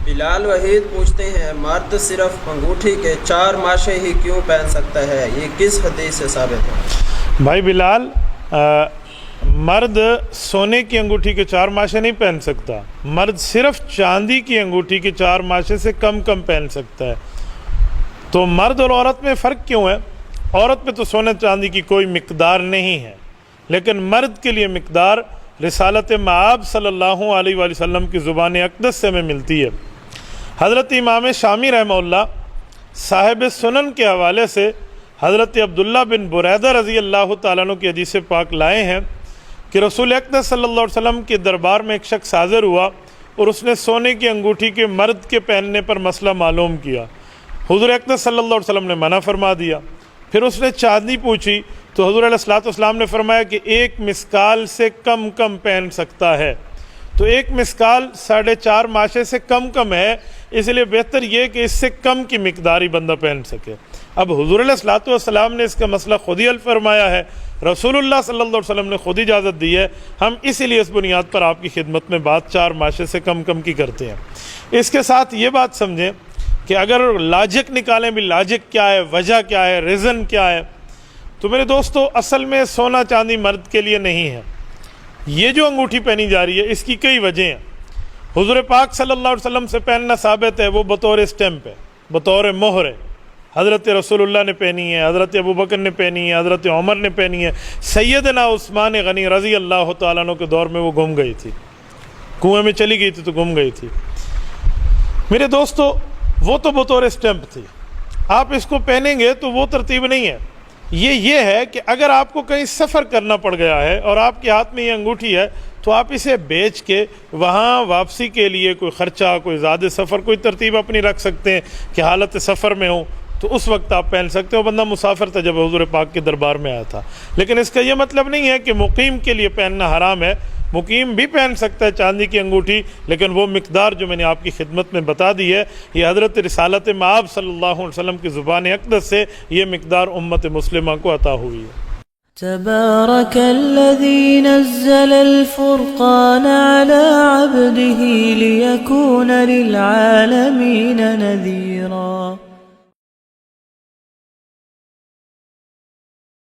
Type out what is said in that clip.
بلال وحید پوچھتے ہیں مرد صرف انگوٹھی کے 4 ماشے ہی کیوں پہن سکتا ہے، یہ کس حدیث سے ثابت ہے؟ بھائی بلال، مرد سونے کی انگوٹھی کے 4 ماشے نہیں پہن سکتا، مرد صرف چاندی کی انگوٹھی کے 4 ماشے سے کم پہن سکتا ہے۔ تو مرد اور عورت میں فرق کیوں ہے؟ عورت میں تو سونے چاندی کی کوئی مقدار نہیں ہے، لیکن مرد کے لیے مقدار رسالت مآب صلی اللہ علیہ وآلہ وسلم کی زبان اقدس سے ہمیں ملتی ہے۔ حضرت امام شامی رحمہ اللہ صاحب سنن کے حوالے سے حضرت عبداللہ بن بریدہ رضی اللہ تعالیٰ عنہ کی حدیث پاک لائے ہیں کہ رسول اقدس صلی اللہ علیہ وسلم کے دربار میں ایک شخص حاضر ہوا اور اس نے سونے کی انگوٹھی کے مرد کے پہننے پر مسئلہ معلوم کیا۔ حضور اقدس صلی اللہ علیہ وسلم نے منع فرما دیا۔ پھر اس نے چاندی پوچھی تو حضور علیہ السلام نے فرمایا کہ 1 مسکال سے کم پہن سکتا ہے۔ تو 1 مسکال 4.5 ماشے سے کم ہے، اس لیے بہتر یہ کہ اس سے کم کی مقدار ہی بندہ پہن سکے۔ اب حضور علیہ السلام نے اس کا مسئلہ خود ہی حل فرمایا ہے، رسول اللہ صلی اللہ علیہ وسلم نے خود اجازت دی ہے، ہم اسی لیے اس بنیاد پر آپ کی خدمت میں بات 4 ماشے سے کم کی کرتے ہیں۔ اس کے ساتھ یہ بات سمجھیں کہ اگر لاجک نکالیں بھی، لاجک کیا ہے، وجہ کیا ہے، ریزن کیا ہے، تو میرے دوستو اصل میں سونا چاندی مرد کے لیے نہیں ہے۔ یہ جو انگوٹھی پہنی جا رہی ہے اس کی کئی وجہ ہیں۔ حضور پاک صلی اللہ علیہ وسلم سے پہننا ثابت ہے، وہ بطور اسٹیمپ ہے، بطور مہر ہے۔ حضرت رسول اللہ نے پہنی ہے، حضرت ابوبکر نے پہنی ہے، حضرت عمر نے پہنی ہے، سیدنا عثمان غنی رضی اللہ تعالیٰ عنہ کے دور میں وہ گم گئی تھی، کنویں میں چلی گئی تھی تو گم گئی تھی۔ میرے دوستو وہ تو بطور اسٹیمپ تھی، آپ اس کو پہنیں گے تو وہ ترتیب نہیں ہے۔ یہ ہے کہ اگر آپ کو کہیں سفر کرنا پڑ گیا ہے اور آپ کے ہاتھ میں یہ انگوٹھی ہے تو آپ اسے بیچ کے وہاں واپسی کے لیے کوئی خرچہ، کوئی زیادہ سفر، کوئی ترتیب اپنی رکھ سکتے ہیں کہ حالت سفر میں ہوں تو اس وقت آپ پہن سکتے ہو۔ بندہ مسافر تھا جب حضور پاک کے دربار میں آیا تھا، لیکن اس کا یہ مطلب نہیں ہے کہ مقیم کے لیے پہننا حرام ہے۔ مقیم بھی پہن سکتا ہے چاندی کی انگوٹھی، لیکن وہ مقدار جو میں نے آپ کی خدمت میں بتا دی ہے، یہ حضرت رسالت مآب صلی اللہ علیہ وسلم کی زبان اقدس سے یہ مقدار امت مسلمہ کو عطا ہوئی ہے۔ تبارك الذي نزل الفرقان على عبده ليكون للعالمين نذيرا۔